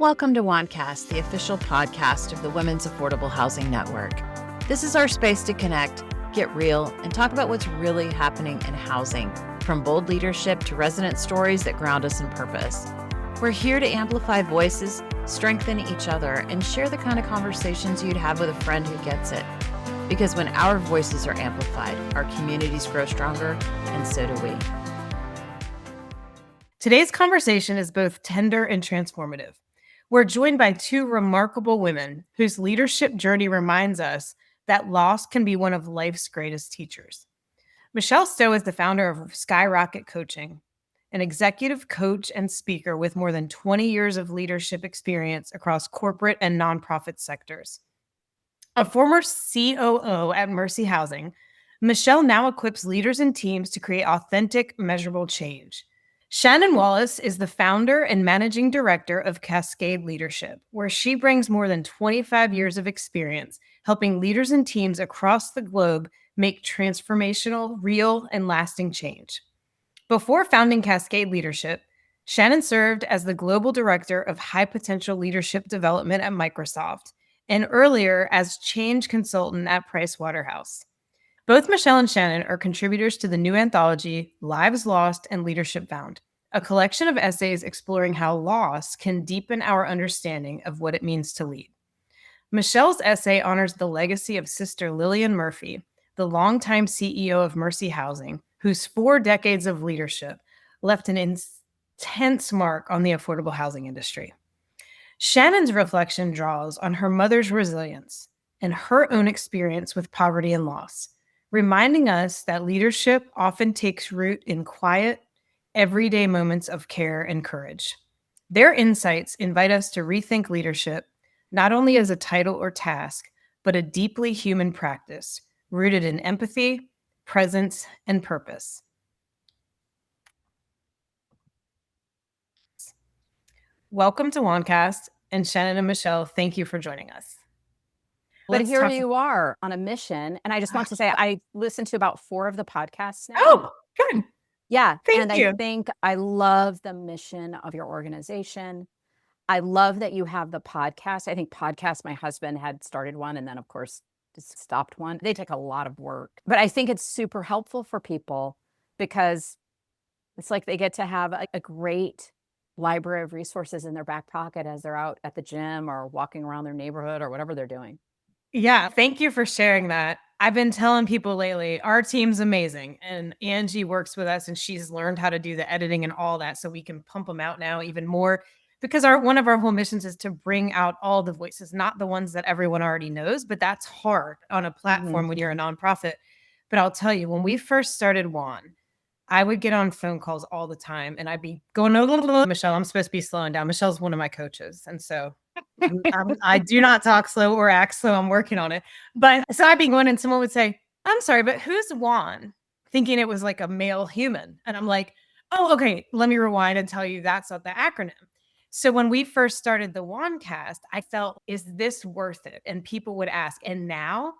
Welcome to WAHNcast, the official podcast of the Women's Affordable Housing Network. This is our space to connect, get real, and talk about what's really happening in housing, from bold leadership to resident stories that ground us in purpose. We're here to amplify voices, strengthen each other, and share the kind of conversations you'd have with a friend who gets it. Because when our voices are amplified, our communities grow stronger, and so do we. Today's conversation is both tender and transformative. We're joined by two remarkable women whose leadership journey reminds us that loss can be one of life's greatest teachers. Michele Stowe is the founder of Skyrocket Coaching, an executive coach and speaker with more than 20 years of leadership experience across corporate and nonprofit sectors. A former COO at Mercy Housing, Michele now equips leaders and teams to create authentic, measurable change. Shannon Wallis is the founder and managing director of Cascade Leadership, where she brings more than 25 years of experience helping leaders and teams across the globe make transformational, real, and lasting change. Before founding Cascade Leadership, Shannon served as the global director of high potential leadership development at Microsoft, and earlier as change consultant at Pricewaterhouse. Both Michele and Shannon are contributors to the new anthology, Lives Lost and Leadership Found, a collection of essays exploring how loss can deepen our understanding of what it means to lead. Michele's essay honors the legacy of Sister Lillian Murphy, the longtime CEO of Mercy Housing, whose 4 decades of leadership left an intense mark on the affordable housing industry. Shannon's reflection draws on her mother's resilience and her own experience with poverty and loss, reminding us that leadership often takes root in quiet, everyday moments of care and courage. Their insights invite us to rethink leadership, not only as a title or task, but a deeply human practice rooted in empathy, presence, and purpose. Welcome to WAHNcast, and Shannon and Michele, thank you for joining us. But here you are on a mission. And I just want to say, I listened to about 4 of the podcasts now. Oh, good. Yeah. Thank you. I think I love the mission of your organization. I love that you have the podcast. I think podcasts, my husband had started one and then, of course, just stopped one. They take a lot of work. But I think it's super helpful for people because it's like they get to have a great library of resources in their back pocket as they're out at the gym or walking around their neighborhood or whatever they're doing. Yeah, thank you for sharing that. I've been telling people lately, our team's amazing. And Angie works with us and she's learned how to do the editing and all that so we can pump them out now even more. Because one of our whole missions is to bring out all the voices, not the ones that everyone already knows, but that's hard on a platform when you're a nonprofit. But I'll tell you, when we first started WAHN, I would get on phone calls all the time and I'd be going, Michele, I'm supposed to be slowing down. Michele's one of my coaches. And so I do not talk slow or act slow. I'm working on it. But so I'd be going and someone would say, I'm sorry, but who's WAHN? Thinking it was like a male human. And I'm like, oh, okay, let me rewind and tell you that's not the acronym. So when we first started the WAHNcast, I felt, is this worth it? And people would ask. And now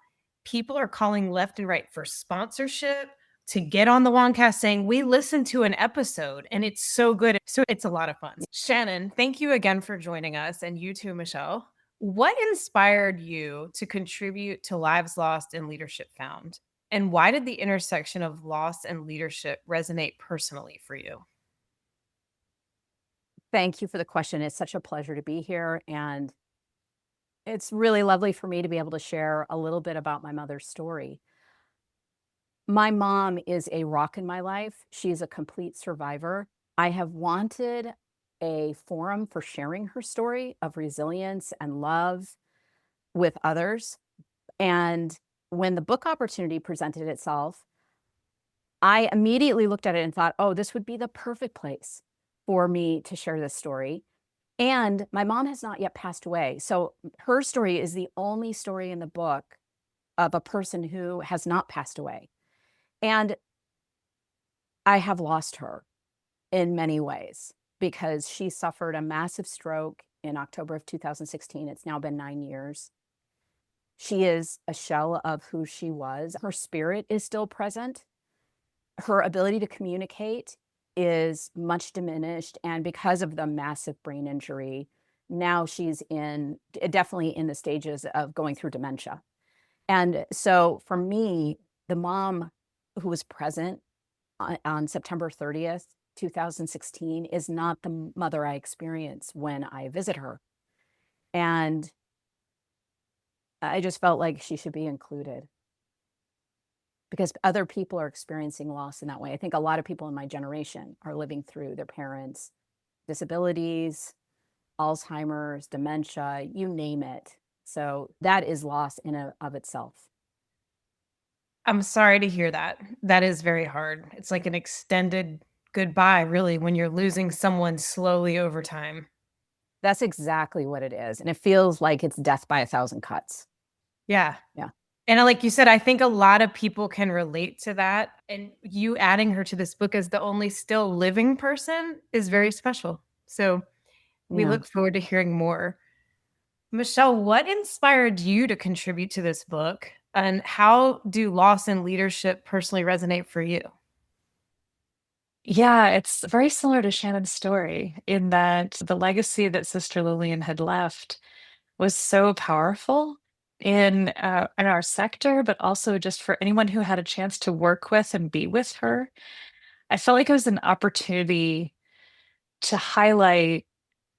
people are calling left and right for sponsorship, to get on the WAHNcast saying, we listened to an episode and it's so good. So it's a lot of fun. Shannon, thank you again for joining us. And you too, Michele. What inspired you to contribute to Lives Lost and Leadership Found? And why did the intersection of loss and leadership resonate personally for you? Thank you for the question. It's such a pleasure to be here. And it's really lovely for me to be able to share a little bit about my mother's story. My mom is a rock in my life. She's a complete survivor. I have wanted a forum for sharing her story of resilience and love with others. And when the book opportunity presented itself, I immediately looked at it and thought, oh, this would be the perfect place for me to share this story. And my mom has not yet passed away. So her story is the only story in the book of a person who has not passed away. And I have lost her in many ways because she suffered a massive stroke in October of 2016. It's now been 9 years. She is a shell of who she was. Her spirit is still present. Her ability to communicate is much diminished. And because of the massive brain injury, now she's definitely in the stages of going through dementia. And so for me, the mom who was present on September 30th, 2016 is not the mother I experience when I visit her. And I just felt like she should be included because other people are experiencing loss in that way. I think a lot of people in my generation are living through their parents' disabilities, Alzheimer's, dementia, you name it. So that is loss in and of itself. I'm sorry to hear that. That is very hard. It's like an extended goodbye, really, when you're losing someone slowly over time. That's exactly what it is. And it feels like it's death by a thousand cuts. Yeah. Yeah. And like you said, I think a lot of people can relate to that. And you adding her to this book as the only still living person is very special. So we Yeah. look forward to hearing more. Michele, what inspired you to contribute to this book? And how do loss and leadership personally resonate for you? Yeah, it's very similar to Shannon's story in that the legacy that Sister Lillian had left was so powerful in our sector, but also just for anyone who had a chance to work with and be with her. I felt like it was an opportunity to highlight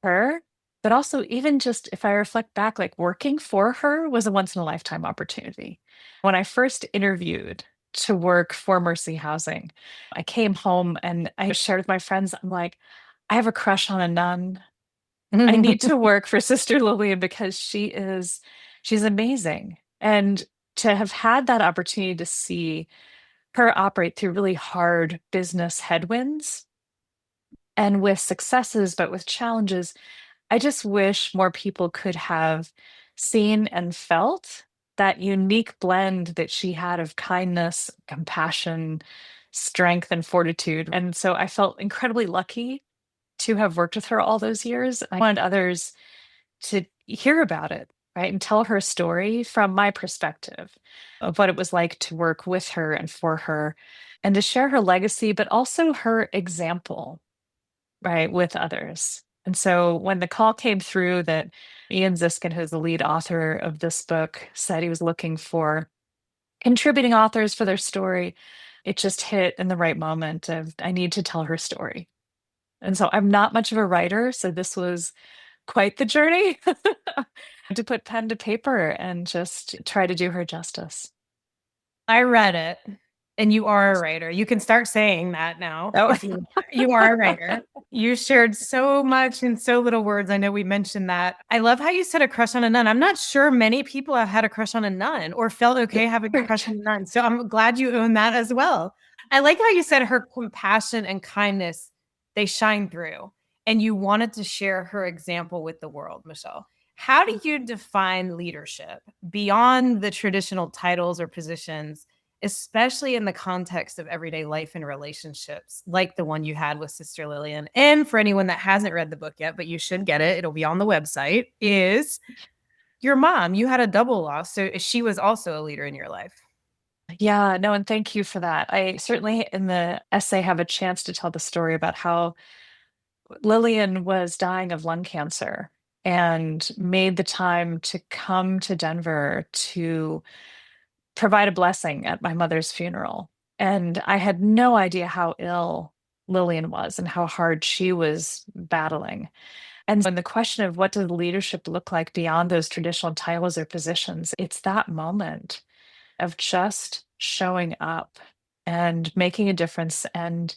her, but also even just if I reflect back, like working for her was a once in a lifetime opportunity. When I first interviewed to work for Mercy Housing, I came home and I shared with my friends, I'm like, I have a crush on a nun. I need to work for Sister Lillian because she's amazing. And to have had that opportunity to see her operate through really hard business headwinds and with successes, but with challenges, I just wish more people could have seen and felt that unique blend that she had of kindness, compassion, strength, and fortitude. And so I felt incredibly lucky to have worked with her all those years. I wanted others to hear about it, right? And tell her story from my perspective of what it was like to work with her and for her and to share her legacy, but also her example, right, with others. And so when the call came through that Ian Ziskin, who's the lead author of this book, said he was looking for contributing authors for their story, it just hit in the right moment of I need to tell her story. And so I'm not much of a writer, so this was quite the journey to put pen to paper and just try to do her justice. I read it, and you are a writer. You can start saying that now. Oh. If you are a writer. You shared so much in so little words. I know we mentioned that. I love how you said a crush on a nun. I'm not sure many people have had a crush on a nun or felt okay having a crush on a nun. So I'm glad you own that as well. I like how you said her compassion and kindness, they shine through. And you wanted to share her example with the world, Michele. How do you define leadership beyond the traditional titles or positions, especially in the context of everyday life and relationships, like the one you had with Sister Lillian? And for anyone that hasn't read the book yet, but you should get it, it'll be on the website, is your mom. You had a double loss. So she was also a leader in your life. Yeah, no, and thank you for that. I certainly in the essay have a chance to tell the story about how Lillian was dying of lung cancer and made the time to come to Denver to provide a blessing at my mother's funeral. And I had no idea how ill Lillian was and how hard she was battling. And when the question of what does leadership look like beyond those traditional titles or positions, it's that moment of just showing up and making a difference. And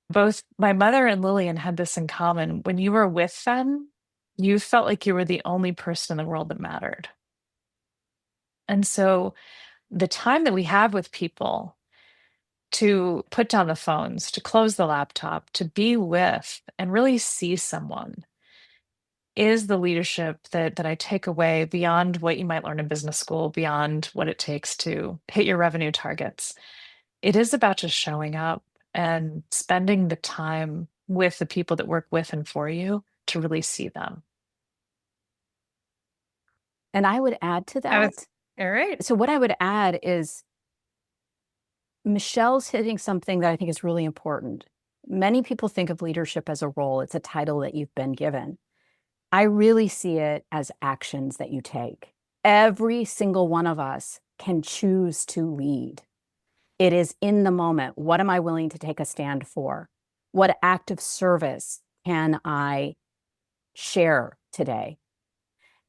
both my mother and Lillian had this in common. When you were with them, you felt like you were the only person in the world that mattered. And so the time that we have with people to put down the phones, to close the laptop, to be with and really see someone is the leadership that I take away beyond what you might learn in business school, beyond what it takes to hit your revenue targets. It is about just showing up and spending the time with the people that work with and for you to really see them. And I would add to that. All right. So what I would add is Michele's hitting something that I think is really important. Many people think of leadership as a role. It's a title that you've been given. I really see it as actions that you take. Every single one of us can choose to lead. It is in the moment. What am I willing to take a stand for? What act of service can I share today?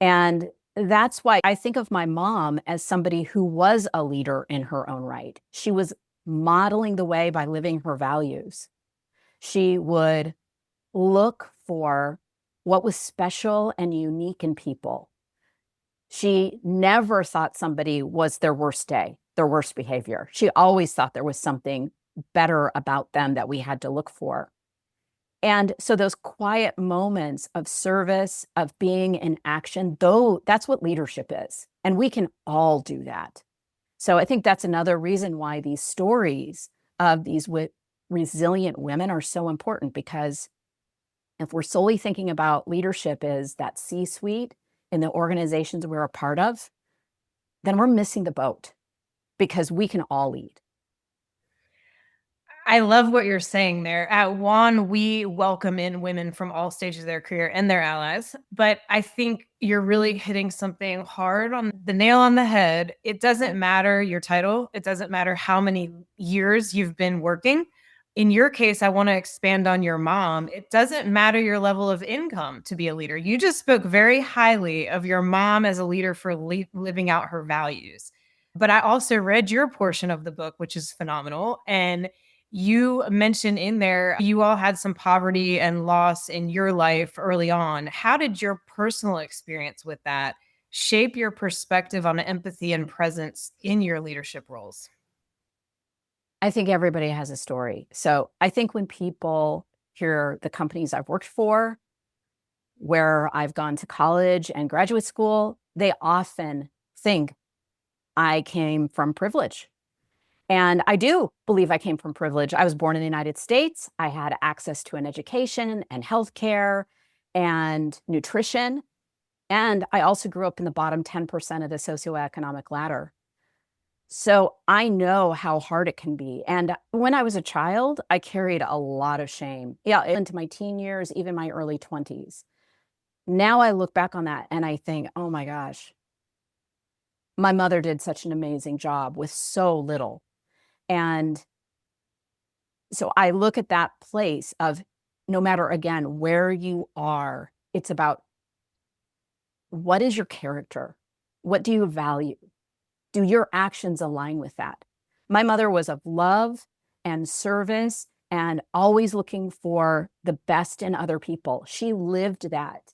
And that's why I think of my mom as somebody who was a leader in her own right. She was modeling the way by living her values. She would look for what was special and unique in people. She never thought somebody was their worst day, their worst behavior. She always thought there was something better about them that we had to look for. And so those quiet moments of service, of being in action, though, that's what leadership is. And we can all do that. So I think that's another reason why these stories of these resilient women are so important, because if we're solely thinking about leadership as that C-suite in the organizations we're a part of, then we're missing the boat, because we can all lead. I love what you're saying there. At WAHN, we welcome in women from all stages of their career and their allies. But I think you're really hitting something hard on the nail on the head. It doesn't matter your title. It doesn't matter how many years you've been working. In your case, I want to expand on your mom. It doesn't matter your level of income to be a leader. You just spoke very highly of your mom as a leader for living out her values. But I also read your portion of the book, which is phenomenal. And you mentioned in there you all had some poverty and loss in your life early on. How did your personal experience with that shape your perspective on empathy and presence in your leadership roles? I think everybody has a story. So I think when people hear the companies I've worked for, where I've gone to college and graduate school, they often think I came from privilege. And I do believe I came from privilege. I was born in the United States. I had access to an education and healthcare and nutrition. And I also grew up in the bottom 10% of the socioeconomic ladder. So I know how hard it can be. And when I was a child, I carried a lot of shame. Yeah, into my teen years, even my early 20s. Now I look back on that and I think, oh my gosh, my mother did such an amazing job with so little. And so I look at that place of, no matter, again, where you are, it's about, what is your character? What do you value? Do your actions align with that? My mother was of love and service and always looking for the best in other people. She lived that.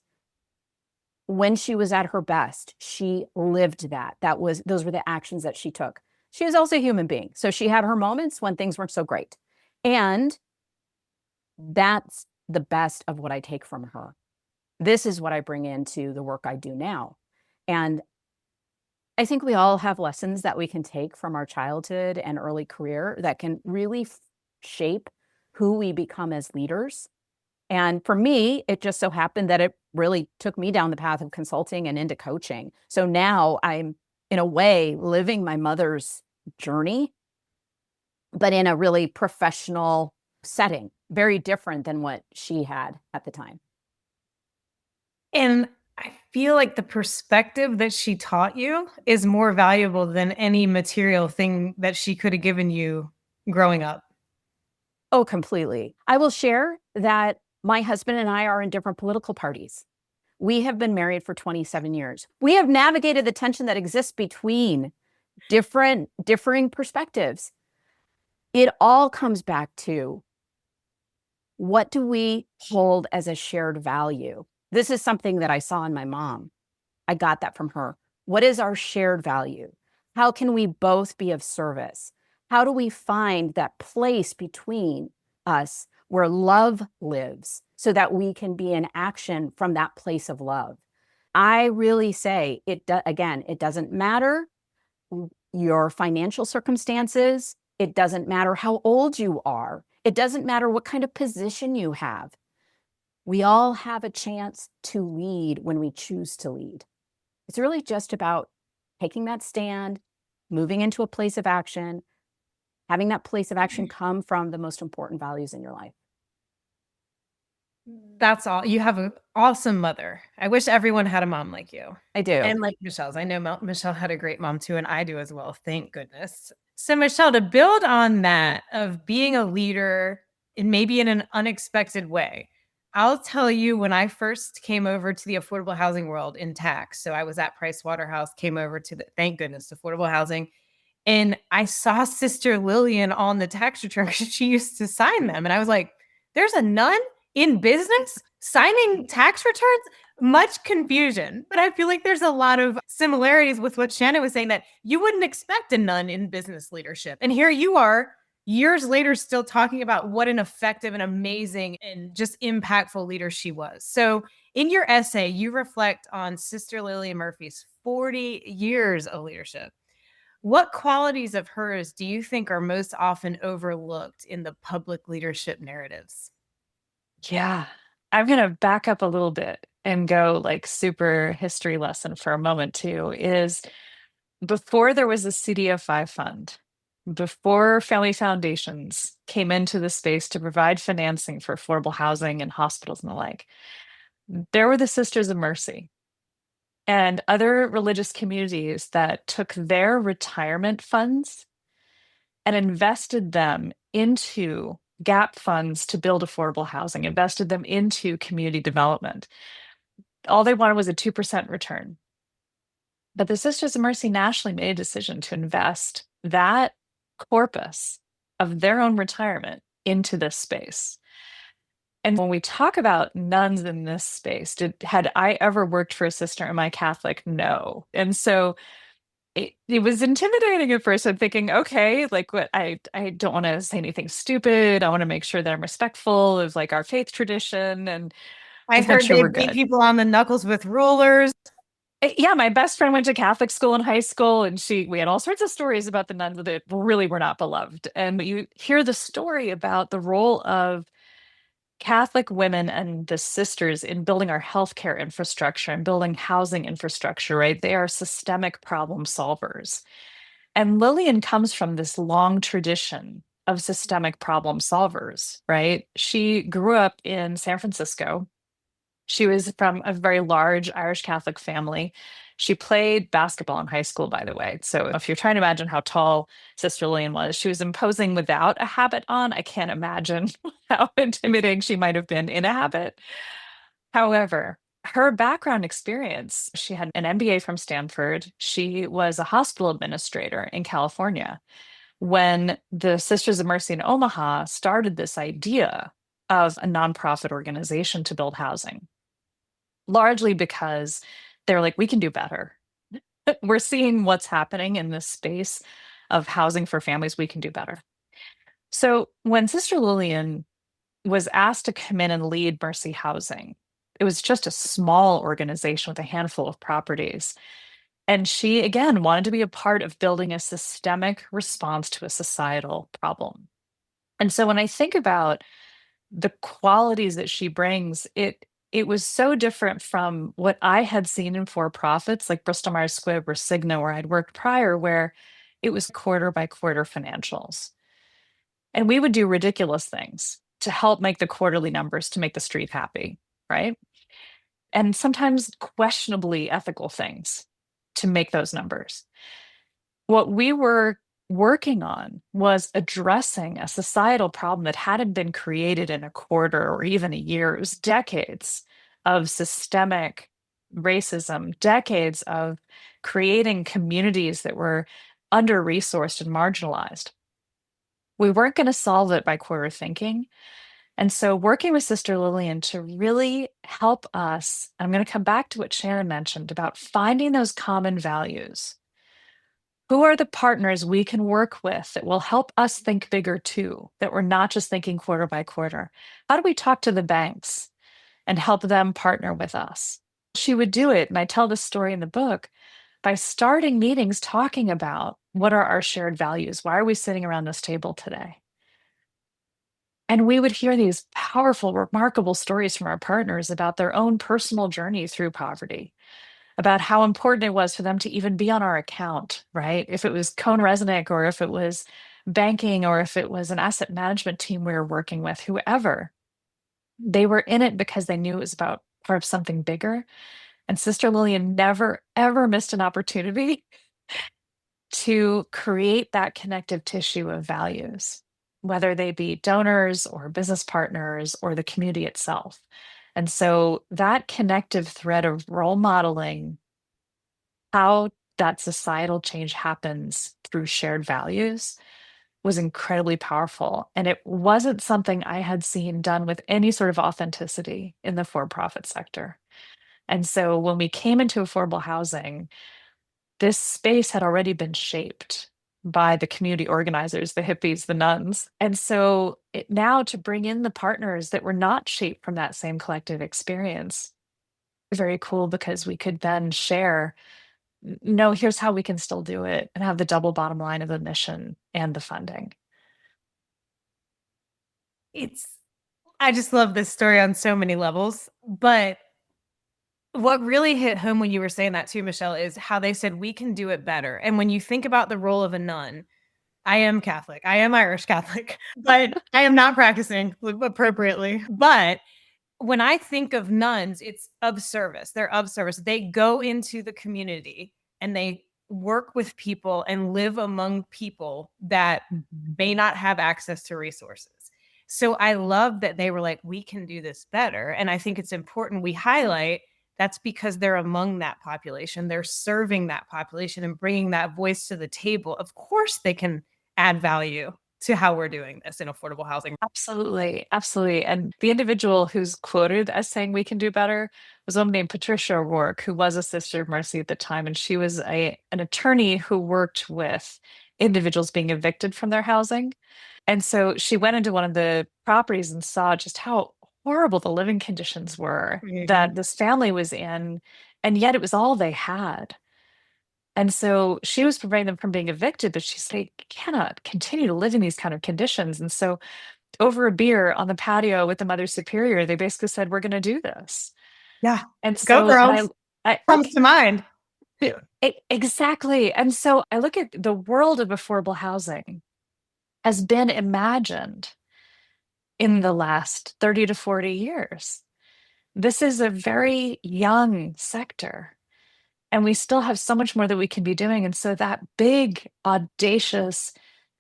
When she was at her best, she lived that. Those were the actions that she took. She was also a human being. So she had her moments when things weren't so great. And that's the best of what I take from her. This is what I bring into the work I do now. And I think we all have lessons that we can take from our childhood and early career that can really shape who we become as leaders. And for me, it just so happened that it really took me down the path of consulting and into coaching. So now I'm, in a way, living my mother's journey, but in a really professional setting, very different than what she had at the time. And I feel like the perspective that she taught you is more valuable than any material thing that she could have given you growing up. Oh, completely. I will share that my husband and I are in different political parties. We have been married for 27 years. We have navigated the tension that exists between differing perspectives. It all comes back to, what do we hold as a shared value? This is something that I saw in my mom. I got that from her. What is our shared value? How can we both be of service? How do we find that place between us where love lives so that we can be in action from that place of love? I really say, again, it doesn't matter your financial circumstances. It doesn't matter how old you are. It doesn't matter what kind of position you have. We all have a chance to lead when we choose to lead. It's really just about taking that stand, moving into a place of action, having that place of action come from the most important values in your life. That's all. You have an awesome mother. I wish everyone had a mom like you. I do. And like Michelle's. I know Michelle had a great mom too, and I do as well. Thank goodness. So, Michelle, to build on that of being a leader and maybe in an unexpected way, I'll tell you when I first came over to the affordable housing world in tax. So I was at Price Waterhouse, came over to the, thank goodness, affordable housing. And I saw Sister Lillian on the tax return because she used to sign them. And I was like, there's a nun in business signing tax returns? Much confusion. But I feel like there's a lot of similarities with what Shannon was saying, that you wouldn't expect a nun in business leadership. And here you are years later still talking about what an effective and amazing and just impactful leader she was. So in your essay, you reflect on Sister Lillian Murphy's 40 years of leadership. What qualities of hers do you think are most often overlooked in the public leadership narratives? Yeah. I'm going to back up a little bit and go like super history lesson for a moment too. Is before there was a CDFI fund, before family foundations came into the space to provide financing for affordable housing and hospitals and the like, there were the Sisters of Mercy and other religious communities that took their retirement funds and invested them into gap funds to build affordable housing, invested them into community development. All they wanted was a 2% return. But the Sisters of Mercy nationally made a decision to invest that corpus of their own retirement into this space. And when we talk about nuns in this space, had I ever worked for a sister? Am I Catholic? No. And so it was intimidating at first. I'm thinking, okay, like what I don't want to say anything stupid. I want to make sure that I'm respectful of like our faith tradition and I just make heard sure they we're beat good. people on the knuckles with rulers. Yeah, my best friend went to Catholic school in high school, and we had all sorts of stories about the nuns that really were not beloved. And you hear the story about the role of Catholic women and the sisters in building our healthcare infrastructure and building housing infrastructure, right? They are systemic problem solvers. And Lillian comes from this long tradition of systemic problem solvers, right? She grew up in San Francisco. She was from a very large Irish Catholic family. She played basketball in high school, by the way. So if you're trying to imagine how tall Sister Lillian was, she was imposing without a habit on. I can't imagine how intimidating she might have been in a habit. However, her background experience, she had an MBA from Stanford. She was a hospital administrator in California when the Sisters of Mercy in Omaha started this idea of a nonprofit organization to build housing, largely because they're like, we can do better. We're seeing what's happening in this space of housing for families. We can do better. So when Sister Lillian was asked to come in and lead Mercy Housing, it was just a small organization with a handful of properties. And she, again, wanted to be a part of building a systemic response to a societal problem. And so when I think about the qualities that she brings, it was so different from what I had seen in for-profits like Bristol Myers Squibb or Cigna, where I'd worked prior, where it was quarter by quarter financials. And we would do ridiculous things to help make the quarterly numbers to make the street happy, right? And sometimes questionably ethical things to make those numbers. What we were working on was addressing a societal problem that hadn't been created in a quarter or even a year. It was decades of systemic racism, decades of creating communities that were under-resourced and marginalized. We weren't going to solve it by quarter thinking. And so working with Sister Lillian to really help us, I'm going to come back to what Shannon mentioned about finding those common values. Who are the partners we can work with that will help us think bigger too, that we're not just thinking quarter by quarter? How do we talk to the banks and help them partner with us? She would do it, and I tell this story in the book, by starting meetings talking about what are our shared values? Why are we sitting around this table today? And we would hear these powerful, remarkable stories from our partners about their own personal journey through poverty, about how important it was for them to even be on our account, right? If it was Cohn Resnick or if it was banking or if it was an asset management team we were working with, whoever, They were in it because they knew it was about part of something bigger. And Sister Lillian never, ever missed an opportunity to create that connective tissue of values, whether they be donors or business partners or the community itself. And so that connective thread of role modeling how that societal change happens through shared values was incredibly powerful. And it wasn't something I had seen done with any sort of authenticity in the for profit sector. And so when we came into affordable housing, this space had already been shaped by the community organizers, the hippies, the nuns. And so now to bring in the partners that were not shaped from that same collective experience, very cool because we could then share, no, here's how we can still do it and have the double bottom line of the mission and the funding. I just love this story on so many levels, but what really hit home when you were saying that too, Michele, is how they said we can do it better. And when you think about the role of a nun, I am Catholic. I am Irish Catholic, but I am not practicing appropriately. But when I think of nuns, it's of service. They're of service. They go into the community and they work with people and live among people that may not have access to resources. So I love that they were like, we can do this better. And I think it's important we highlight that's because they're among that population. They're serving that population and bringing that voice to the table. Of course, they can add value to how we're doing this in affordable housing. Absolutely. Absolutely. And the individual who's quoted as saying we can do better was a woman named Patricia O'Rourke, who was a Sister of Mercy at the time. And she was an attorney who worked with individuals being evicted from their housing. And so she went into one of the properties and saw just how horrible the living conditions were that this family was in. And yet it was all they had. And so she was preventing them from being evicted, but she said, "You cannot continue to live in these kind of conditions." And so over a beer on the patio with the Mother Superior, they basically said, "We're going to do this." Yeah. And Go so girls. Comes to mind. exactly. And so I look at the world of affordable housing has been imagined in the last 30 to 40 years. This is a very young sector. And we still have so much more that we can be doing. And so that big, audacious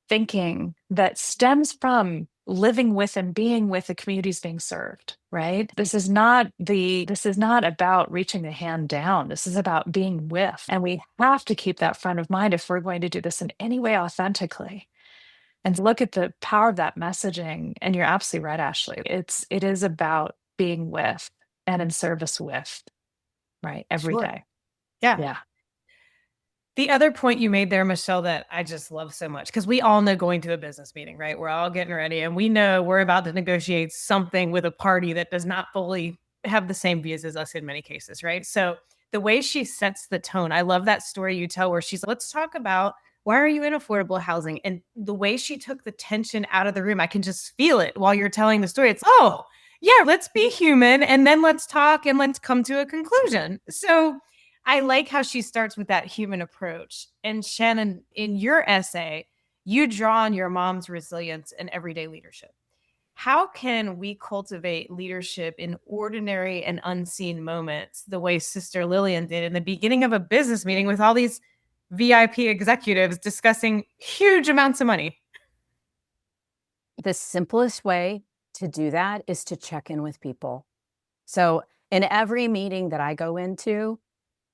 thinking that stems from living with and being with the communities being served, right? This is not about reaching the hand down. This is about being with. And we have to keep that front of mind if we're going to do this in any way authentically. And look at the power of that messaging. And you're absolutely right, Ashley. It is about being with and in service with, right? Every day. Yeah. Yeah. The other point you made there, Michele, that I just love so much, because we all know going to a business meeting, right? We're all getting ready and we know we're about to negotiate something with a party that does not fully have the same views as us in many cases, right? So the way she sets the tone, I love that story you tell where she's like, let's talk about why are you in affordable housing? And the way she took the tension out of the room, I can just feel it while you're telling the story. It's, oh, yeah, let's be human and then let's talk and let's come to a conclusion. So I like how she starts with that human approach. And Shannon, in your essay, you draw on your mom's resilience and everyday leadership. How can we cultivate leadership in ordinary and unseen moments the way Sister Lillian did in the beginning of a business meeting with all these VIP executives discussing huge amounts of money? The simplest way to do that is to check in with people. So in every meeting that I go into,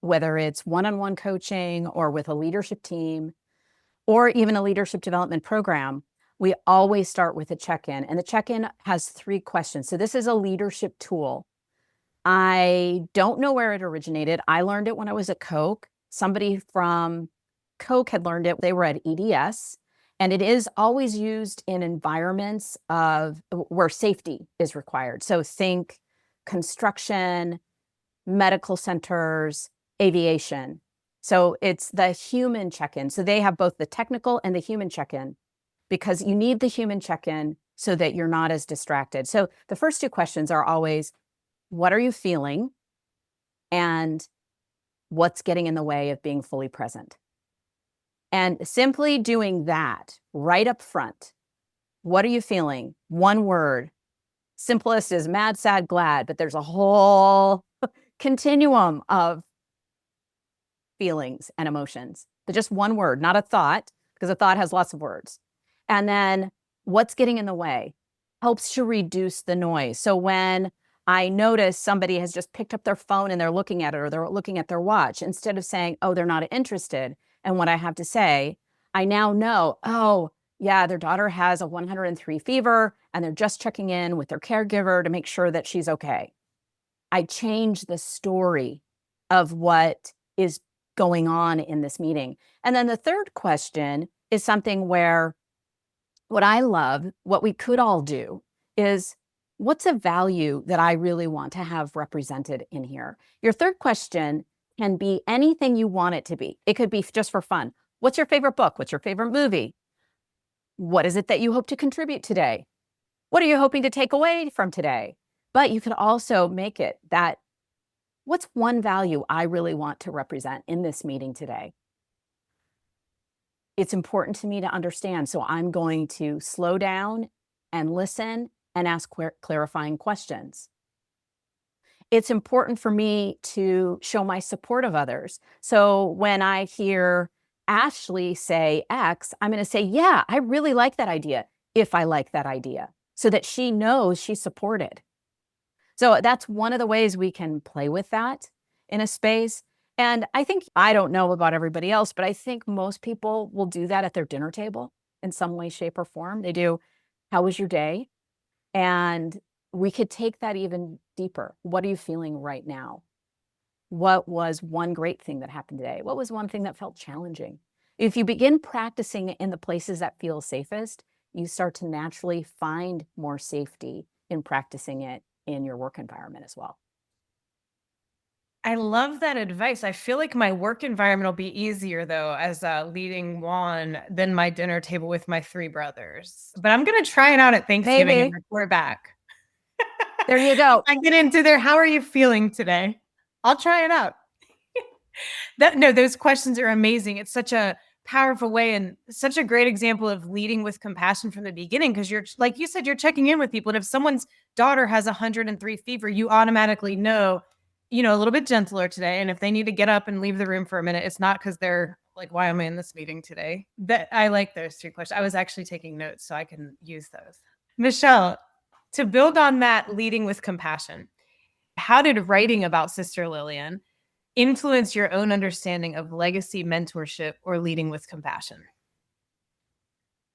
whether it's one-on-one coaching or with a leadership team or even a leadership development program, we always start with a check-in. And the check-in has 3 questions. So this is a leadership tool. I don't know where it originated. I learned it when I was at Coke. Somebody from Coke had learned it. They were at EDS. And it is always used in environments of where safety is required. So think construction, medical centers, aviation. So it's the human check-in. So they have both the technical and the human check-in because you need the human check-in so that you're not as distracted. So the first 2 questions are always, what are you feeling? And what's getting in the way of being fully present? And simply doing that right up front. What are you feeling? 1 word. Simplest is mad, sad, glad, but there's a whole continuum of feelings and emotions. But just one word, not a thought, because a thought has lots of words. And then what's getting in the way helps to reduce the noise. So when I notice somebody has just picked up their phone and they're looking at it, or they're looking at their watch, instead of saying, oh, they're not interested in what I have to say, I now know, oh, yeah, their daughter has a 103 fever and they're just checking in with their caregiver to make sure that she's okay. I change the story of what is going on in this meeting. And then the third question is something where what I love, what we could all do is, what's a value that I really want to have represented in here? Your third question can be anything you want it to be. It could be just for fun. What's your favorite book? What's your favorite movie? What is it that you hope to contribute today? What are you hoping to take away from today? But you could also make it that, what's one value I really want to represent in this meeting today? It's important to me to understand, so I'm going to slow down and listen and ask clarifying questions. It's important for me to show my support of others. So when I hear Ashley say X, I'm going to say, yeah, I really like that idea, if I like that idea, so that she knows she's supported. So that's one of the ways we can play with that in a space. And I think, I don't know about everybody else, but I think most people will do that at their dinner table in some way, shape, or form. They do, how was your day? And we could take that even deeper. What are you feeling right now? What was one great thing that happened today? What was one thing that felt challenging? If you begin practicing in the places that feel safest, you start to naturally find more safety in practicing it in your work environment as well. I love that advice. I feel like my work environment will be easier, though, as leading WAHN than my dinner table with my 3 brothers. But I'm going to try it out at Thanksgiving and Maybe. report back. There you go. I get into there. How are you feeling today? I'll try it out. No, those questions are amazing. It's such a powerful way and such a great example of leading with compassion from the beginning, because you're, like you said, you're checking in with people. And if someone's daughter has 103 fever, you automatically know, a little bit gentler today. And if they need to get up and leave the room for a minute, it's not because they're like, why am I in this meeting today? That I like those 3 questions. I was actually taking notes so I can use those. Michele, to build on that leading with compassion, how did writing about Sister Lillian influence your own understanding of legacy mentorship or leading with compassion?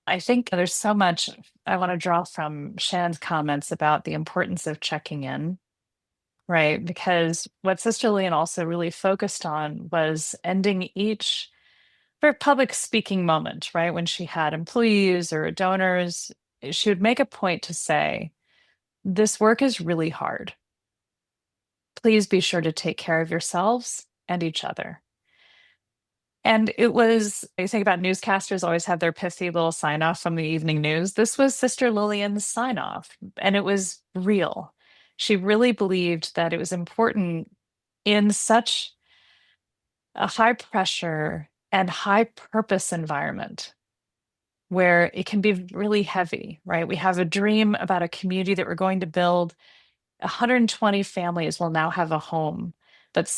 I think there's so much I want to draw from Shannon's comments about the importance of checking in, right? Because what Sister Lillian also really focused on was ending each very public speaking moment, right? When she had employees or donors, she would make a point to say, this work is really hard. Please be sure to take care of yourselves and each other. And it was, I think about newscasters always have their pithy little sign off from the evening news. This was Sister Lillian's sign off, and it was real. She really believed that it was important in such a high pressure and high purpose environment where it can be really heavy, right? We have a dream about a community that we're going to build. 120 families will now have a home, but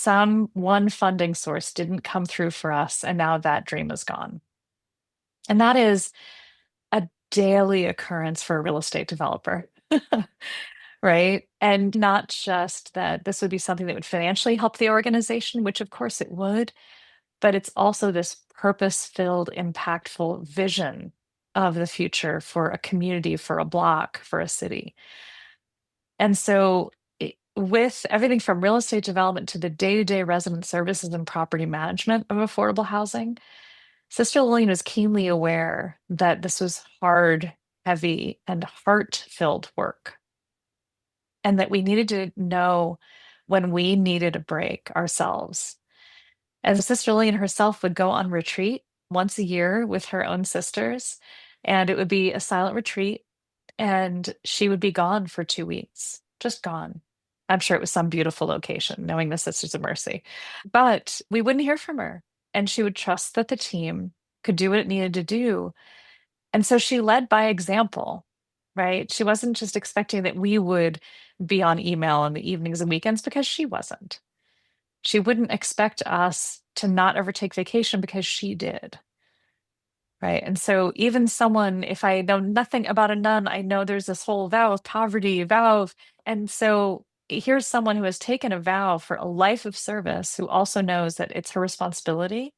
one funding source didn't come through for us, and now that dream is gone. And that is a daily occurrence for a real estate developer, right? And not just that this would be something that would financially help the organization, which of course it would, but it's also this purpose-filled, impactful vision of the future for a community, for a block, for a city. And so with everything from real estate development to the day-to-day resident services and property management of affordable housing, Sister Lillian was keenly aware that this was hard, heavy, and heart-filled work, and that we needed to know when we needed a break ourselves. And Sister Lillian herself would go on retreat once a year with her own sisters, and it would be a silent retreat, and she would be gone for 2 weeks, just gone. I'm sure it was some beautiful location, knowing the Sisters of Mercy. But we wouldn't hear from her, and she would trust that the team could do what it needed to do. And so she led by example. right? She wasn't just expecting that we would be on email in the evenings and weekends because she wasn't. She wouldn't expect us to not ever take vacation because she did. Right. And so even someone, if I know nothing about a nun, I know there's this whole vow of poverty, and so here's someone who has taken a vow for a life of service, who also knows that it's her responsibility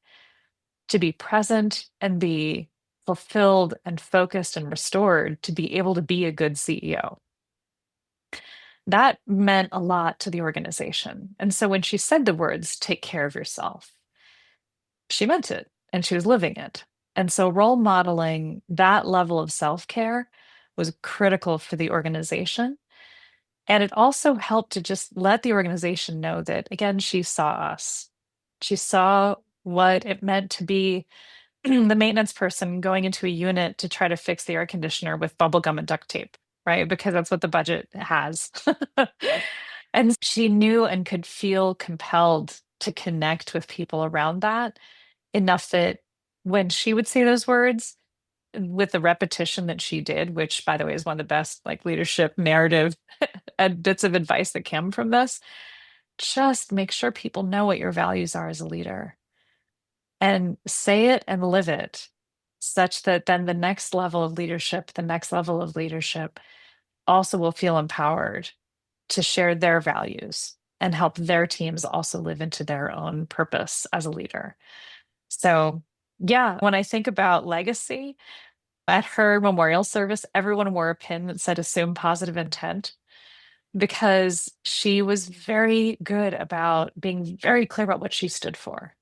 to be present and be fulfilled and focused and restored to be able to be a good CEO. That meant a lot to the organization. And so when she said the words, take care of yourself, she meant it and she was living it. And so role modeling that level of self-care was critical for the organization. And it also helped to just let the organization know that, again, she saw us. She saw what it meant to be the maintenance person going into a unit to try to fix the air conditioner with bubble gum and duct tape, right? Because that's what the budget has. And she knew and could feel compelled to connect with people around that enough that when she would say those words with the repetition that she did, which by the way is one of the best like leadership narrative and bits of advice that came from this, just make sure people know what your values are as a leader and say it and live it such that then the next level of leadership, also will feel empowered to share their values and help their teams also live into their own purpose as a leader. So, yeah, when I think about legacy, at her memorial service, everyone wore a pin that said assume positive intent because she was very good about being very clear about what she stood for,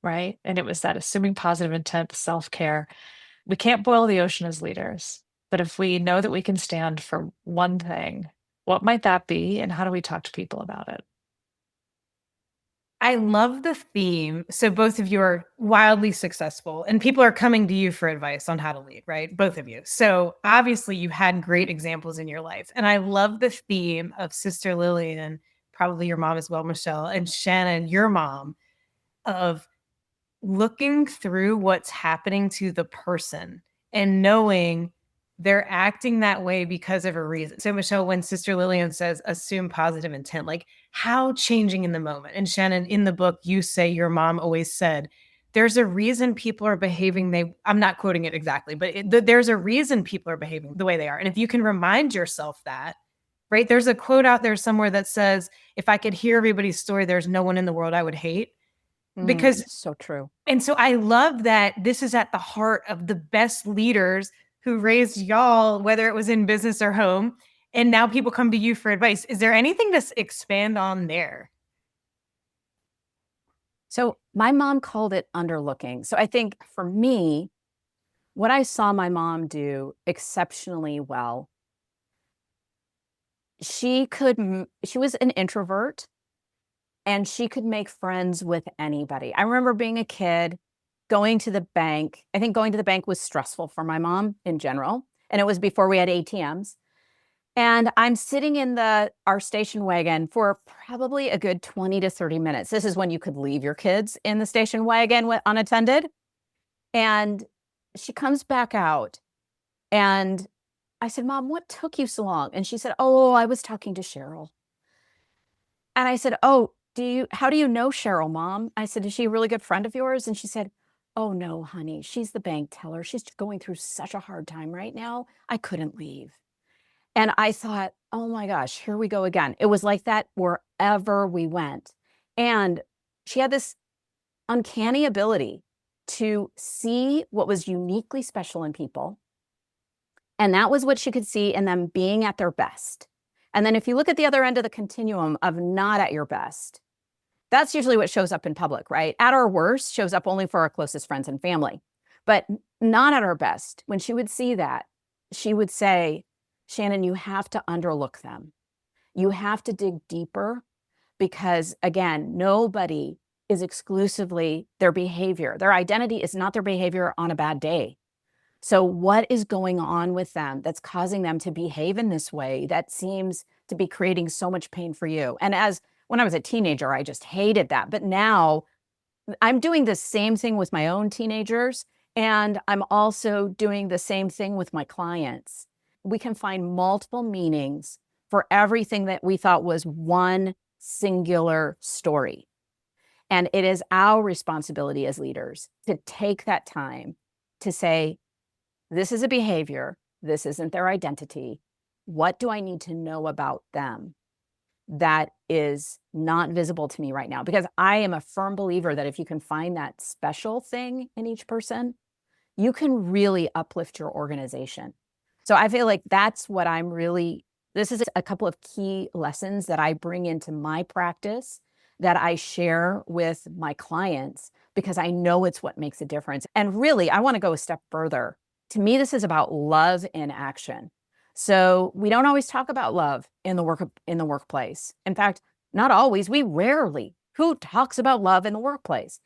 right? And it was that assuming positive intent, the self-care. We can't boil the ocean as leaders, but if we know that we can stand for one thing, what might that be? And how do we talk to people about it? I love the theme. So both of you are wildly successful and people are coming to you for advice on how to lead, right? Both of you. So obviously you had great examples in your life. And I love the theme of Sister Lillian, probably your mom as well, Michele, and Shannon, your mom, of looking through what's happening to the person and knowing they're acting that way because of a reason. So, Michele, when Sister Lillian says assume positive intent, like how changing in the moment. And Shannon, in the book, you say your mom always said, there's a reason people are behaving. I'm not quoting it exactly, but there's a reason people are behaving the way they are. And if you can remind yourself that, right? There's a quote out there somewhere that says, if I could hear everybody's story, there's no one in the world I would hate. Because so true. And so I love that this is at the heart of the best leaders who raised y'all, whether it was in business or home. And now people come to you for advice. Is there anything to expand on there? So my mom called it underlooking. So I think for me, what I saw my mom do exceptionally well, she was an introvert and she could make friends with anybody. I remember being a kid, going to the bank. I think going to the bank was stressful for my mom in general. And it was before we had ATMs. And I'm sitting in our station wagon for probably a good 20 to 30 minutes. This is when you could leave your kids in the station wagon unattended. And she comes back out and I said, Mom, what took you so long? And she said, oh, I was talking to Cheryl. And I said, oh, how do you know Cheryl, Mom? I said, is she a really good friend of yours? And she said, oh no, honey, she's the bank teller. She's going through such a hard time right now. I couldn't leave. And I thought, oh my gosh, here we go again. It was like that wherever we went. And she had this uncanny ability to see what was uniquely special in people. And that was what she could see in them being at their best. And then if you look at the other end of the continuum of not at your best, that's usually what shows up in public, right? At our worst shows up only for our closest friends and family, but not at our best. When she would see that, she would say, Shannon, you have to underlook them. You have to dig deeper because, again, nobody is exclusively their behavior. Their identity is not their behavior on a bad day. So what is going on with them that's causing them to behave in this way that seems to be creating so much pain for you? And when I was a teenager, I just hated that. But now I'm doing the same thing with my own teenagers, and I'm also doing the same thing with my clients. we can find multiple meanings for everything that we thought was one singular story. And it is our responsibility as leaders to take that time to say, this is a behavior, this isn't their identity. What do I need to know about them that is not visible to me right now? Because I am a firm believer that if you can find that special thing in each person, you can really uplift your organization. So I feel like that's what this is a couple of key lessons that I bring into my practice that I share with my clients because I know it's what makes a difference. And really, I want to go a step further. To me, this is about love in action. So we don't always talk about love in the workplace. In fact, not always. We rarely. Who talks about love in the workplace?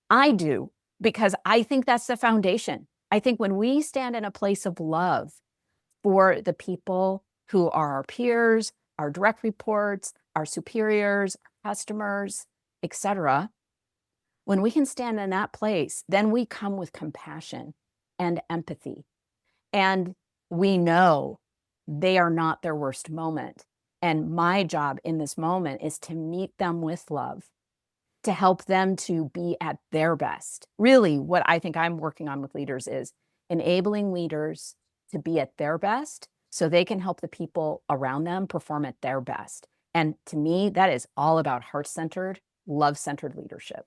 I do, because I think that's the foundation. I think when we stand in a place of love for the people who are our peers, our direct reports, our superiors, our customers, etc., when we can stand in that place, then we come with compassion and empathy. And we know they are not their worst moment. And my job in this moment is to meet them with love, to help them to be at their best. Really, what I think I'm working on with leaders is enabling leaders to be at their best so they can help the people around them perform at their best. And to me, that is all about heart-centered, love-centered leadership.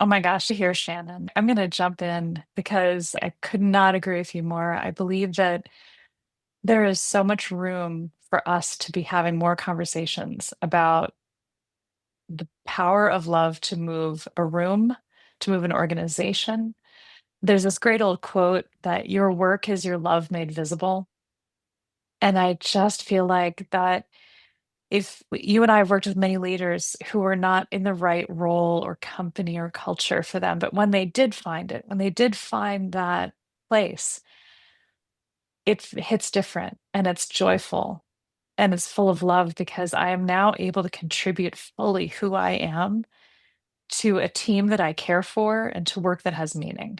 Oh my gosh, here, Shannon. I'm going to jump in because I could not agree with you more. I believe that there is so much room for us to be having more conversations about the power of love to move a room, to move an organization. There's this great old quote that your work is your love made visible. And I just feel like that if you and I have worked with many leaders who are not in the right role or company or culture for them, but when they did find it, when they did find that place, it hits different and it's joyful and it's full of love because I am now able to contribute fully who I am to a team that I care for and to work that has meaning.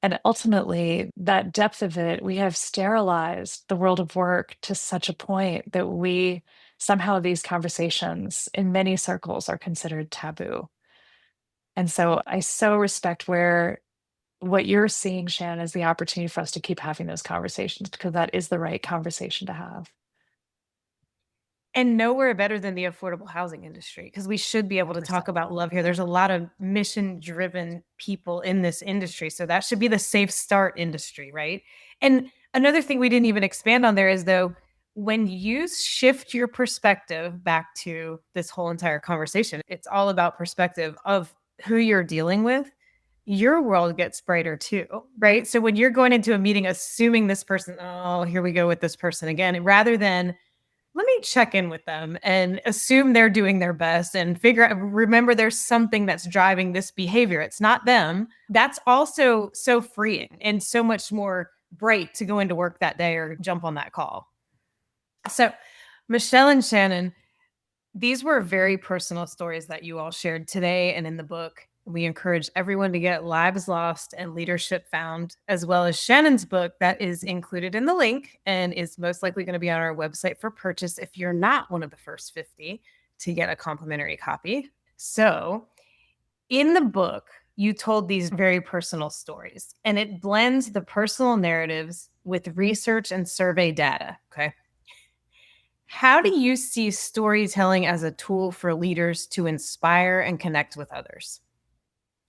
And ultimately, that depth of it, we have sterilized the world of work to such a point that we somehow these conversations in many circles are considered taboo. And so I so respect what you're seeing, Shannon, is the opportunity for us to keep having those conversations because that is the right conversation to have. And nowhere better than the affordable housing industry, because we should be able to talk about love here. There's a lot of mission-driven people in this industry, so that should be the safe start industry, right? And another thing we didn't even expand on there is, though, when you shift your perspective back to this whole entire conversation, it's all about perspective of who you're dealing with. Your world gets brighter too, right? So when you're going into a meeting assuming this person, oh, here we go with this person again, rather than let me check in with them and assume they're doing their best and remember there's something that's driving this behavior. It's not them. That's also so freeing and so much more bright to go into work that day or jump on that call. So, Michele and Shannon, these were very personal stories that you all shared today and in the book. We encourage everyone to get Lives Lost and Leadership Found, as well as Shannon's book that is included in the link and is most likely going to be on our website for purchase if you're not one of the first 50 to get a complimentary copy. So in the book, you told these very personal stories, and it blends the personal narratives with research and survey data. Okay. How do you see storytelling as a tool for leaders to inspire and connect with others?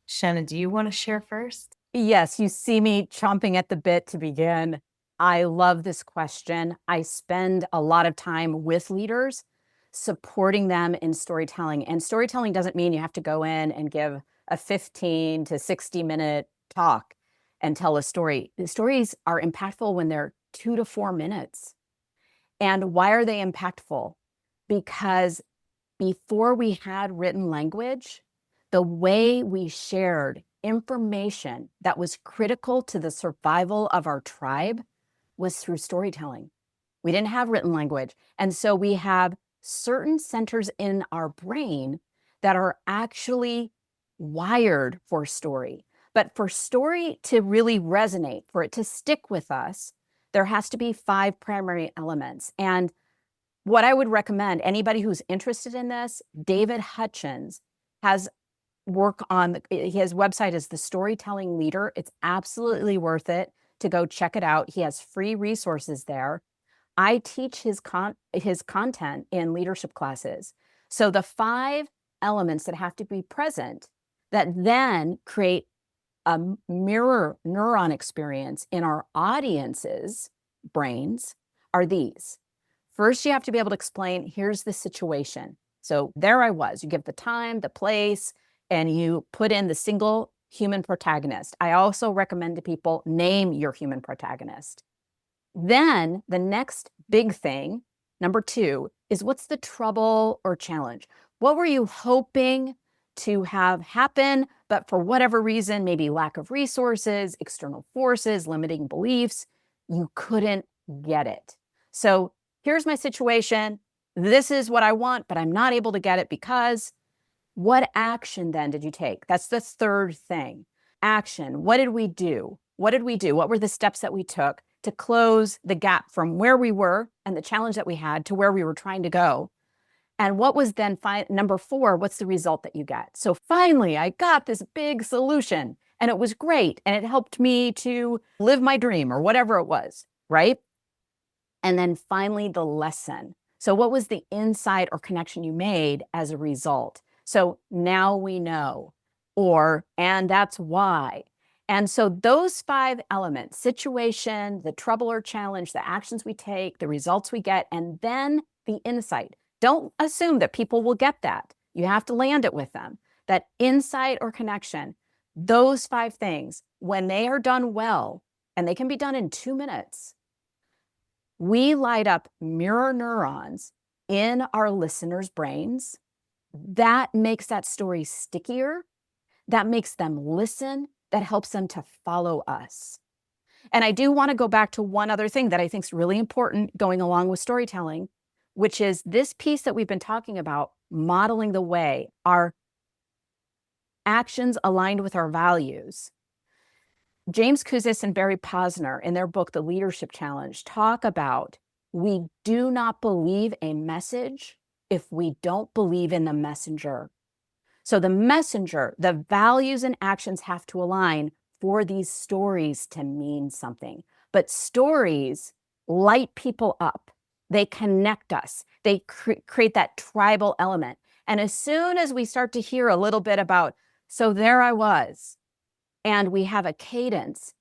Shannon, do you want to share first? Yes, you see me chomping at the bit to begin. I love this question. I spend a lot of time with leaders supporting them in storytelling. And storytelling doesn't mean you have to go in and give a 15 to 60-minute talk and tell a story. The stories are impactful when they're 2 to 4 minutes. And why are they impactful? Because before we had written language, the way we shared information that was critical to the survival of our tribe was through storytelling. We didn't have written language. And so we have certain centers in our brain that are actually wired for story. But for story to really resonate, for it to stick with us, there has to be 5 primary elements. And what I would recommend, anybody who's interested in this, David Hutchins has work on, his website is The Storytelling Leader. It's absolutely worth it to go check it out. He has free resources there. I teach his content in leadership classes. So the 5 elements that have to be present that then create a mirror neuron experience in our audience's brains are these. First, you have to be able to explain, here's the situation. So there I was. You give the time, the place, and you put in the single human protagonist. I also recommend to people, name your human protagonist. Then the next big thing, number 2, is what's the trouble or challenge? What were you hoping to have happen, but for whatever reason, maybe lack of resources, external forces, limiting beliefs, you couldn't get it. So here's my situation. This is what I want, but I'm not able to get it because. What action then did you take? That's the third thing. Action. What did we do? What did we do? What were the steps that we took to close the gap from where we were and the challenge that we had to where we were trying to go? And what was then number 4, what's the result that you get? So finally, I got this big solution and it was great. And it helped me to live my dream or whatever it was, right? And then finally, the lesson. So what was the insight or connection you made as a result? So now we know, and that's why. And so those 5 elements, situation, the trouble or challenge, the actions we take, the results we get, and then the insight. Don't assume that people will get that. You have to land it with them. That insight or connection, those 5 things, when they are done well, and they can be done in 2 minutes, we light up mirror neurons in our listeners' brains. That makes that story stickier. That makes them listen. That helps them to follow us. And I do want to go back to one other thing that I think is really important going along with storytelling, which is this piece that we've been talking about, modeling the way, our actions aligned with our values. James Kouzis and Barry Posner, in their book, The Leadership Challenge, talk about we do not believe a message if we don't believe in the messenger. So the messenger, the values and actions have to align for these stories to mean something. But stories light people up. They connect us. They create that tribal element. And as soon as we start to hear a little bit about, so there I was, and we have a cadence,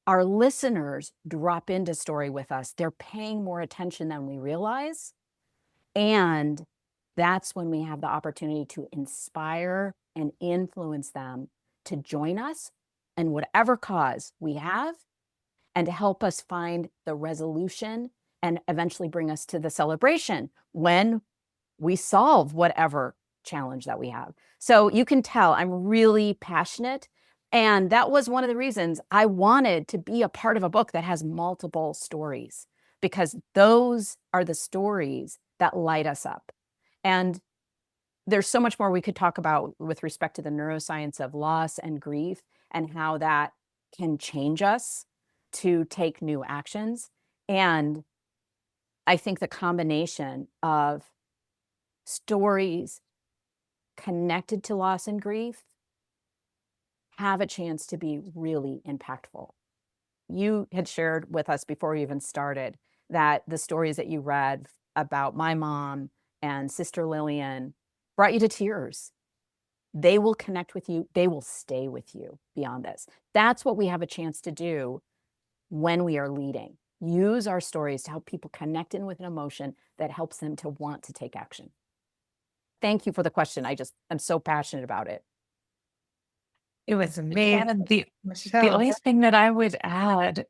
our listeners drop into story with us. They're paying more attention than we realize. And that's when we have the opportunity to inspire and influence them to join us in whatever cause we have and to help us find the resolution and eventually bring us to the celebration when we solve whatever challenge that we have. So you can tell I'm really passionate. And that was one of the reasons I wanted to be a part of a book that has multiple stories, because those are the stories that light us up. And there's so much more we could talk about with respect to the neuroscience of loss and grief and how that can change us to take new actions. And I think the combination of stories connected to loss and grief have a chance to be really impactful. You had shared with us before we even started that the stories that you read about my mom and Sister Lillian brought you to tears. They will connect with you. They will stay with you beyond this. That's what we have a chance to do when we are leading. Use our stories to help people connect in with an emotion that helps them to want to take action. Thank you for the question. I'm so passionate about it. It was amazing. And the only thing that I would add,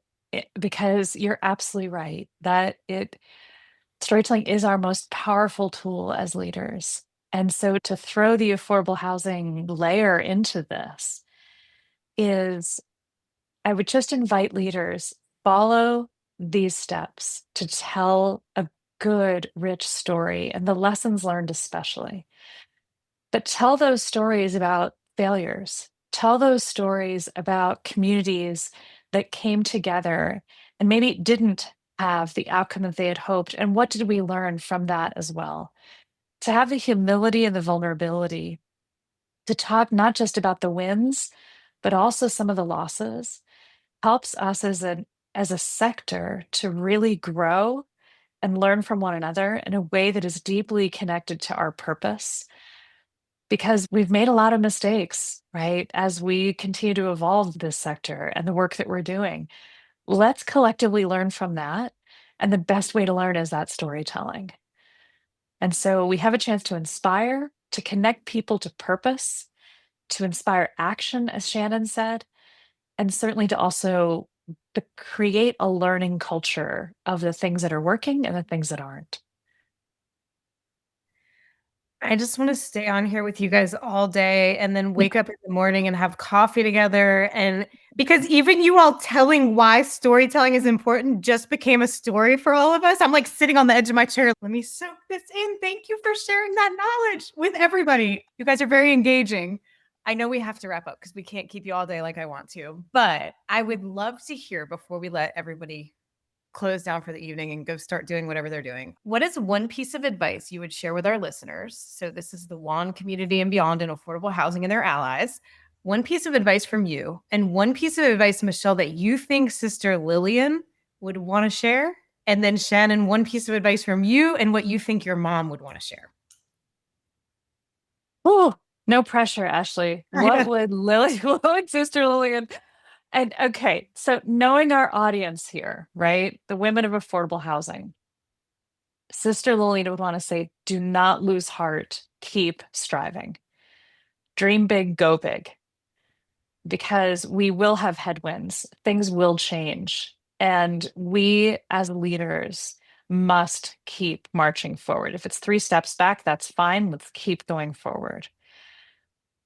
because you're absolutely right, that storytelling is our most powerful tool as leaders. And so to throw the affordable housing layer into this is, I would just invite leaders, follow these steps to tell a good, rich story, and the lessons learned especially. But tell those stories about failures. Tell those stories about communities that came together and maybe didn't have the outcome that they had hoped. And what did we learn from that as well? To have the humility and the vulnerability to talk not just about the wins, but also some of the losses helps us as a sector to really grow and learn from one another in a way that is deeply connected to our purpose, because we've made a lot of mistakes, right? As we continue to evolve this sector and the work that we're doing, let's collectively learn from that. And the best way to learn is that storytelling. And so we have a chance to inspire, to connect people to purpose, to inspire action, as Shannon said, and certainly to also to create a learning culture of the things that are working and the things that aren't. I just want to stay on here with you guys all day and then wake up in the morning and have coffee together. And because even you all telling why storytelling is important just became a story for all of us. I'm like sitting on the edge of my chair. Let me soak this in. Thank you for sharing that knowledge with everybody. You guys are very engaging. I know we have to wrap up because we can't keep you all day like I want to, but I would love to hear before we let everybody close down for the evening and go start doing whatever they're doing. What is one piece of advice you would share with our listeners? So this is the WAHN community and beyond in affordable housing and their allies. One piece of advice from you and one piece of advice, Michele, that you think Sister Lillian would want to share. And then Shannon, one piece of advice from you and what you think your mom would want to share. Oh, no pressure, Ashley. What would Sister Lillian? And okay, so knowing our audience here, right? The women of affordable housing, Sister Lillian would want to say, do not lose heart, keep striving. Dream big, go big. Because we will have headwinds, things will change. And we as leaders must keep marching forward. If it's 3 steps back, that's fine. Let's keep going forward.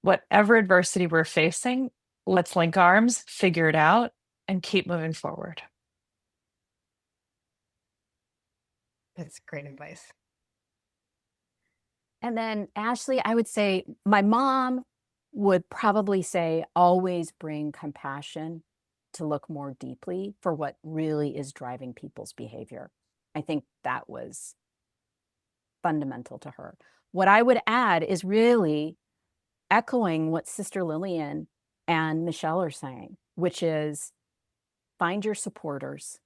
Whatever adversity we're facing, let's link arms, figure it out, and keep moving forward. That's great advice. And then, Ashley, I would say my mom would probably say, always bring compassion to look more deeply for what really is driving people's behavior. I think that was fundamental to her. What I would add is really echoing what Sister Lillian and Michele are saying, which is find your supporters.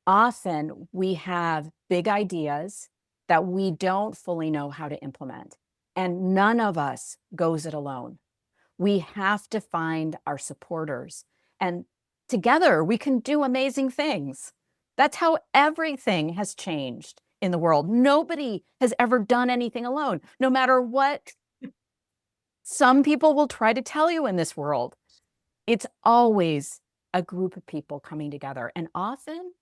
Often we have big ideas that we don't fully know how to implement, and none of us goes it alone. We have to find our supporters, and together we can do amazing things. That's how everything has changed in the world. Nobody has ever done anything alone, no matter what some people will try to tell you in this world. It's always a group of people coming together, and often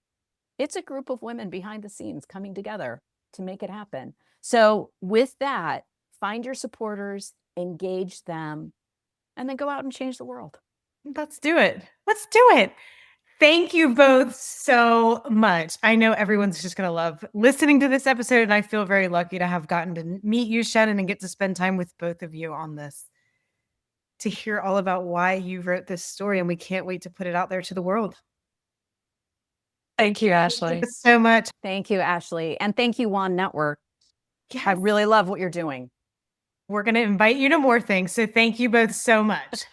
it's a group of women behind the scenes coming together to make it happen. So with that, find your supporters, engage them, and then go out and change the world. Let's do it. Let's do it. Thank you both so much. I know everyone's just going to love listening to this episode, and I feel very lucky to have gotten to meet you, Shannon, and get to spend time with both of you on this, to hear all about why you wrote this story, and we can't wait to put it out there to the world. Thank you, Ashley. Thank you so much. Thank you, Ashley. And thank you, WAHN Network. Yes. I really love what you're doing. We're going to invite you to more things. So thank you both so much.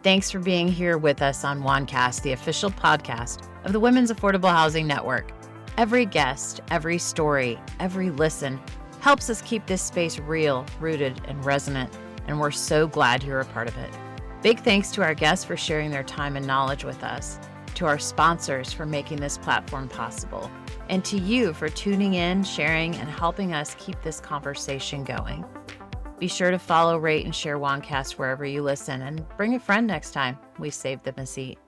Thanks for being here with us on WAHNcast, the official podcast of the Women's Affordable Housing Network. Every guest, every story, every listen helps us keep this space real, rooted, and resonant, and we're so glad you're a part of it. Big thanks to our guests for sharing their time and knowledge with us, to our sponsors for making this platform possible, and to you for tuning in, sharing, and helping us keep this conversation going. Be sure to follow, rate, and share WAHNcast wherever you listen, and bring a friend next time we save them a seat.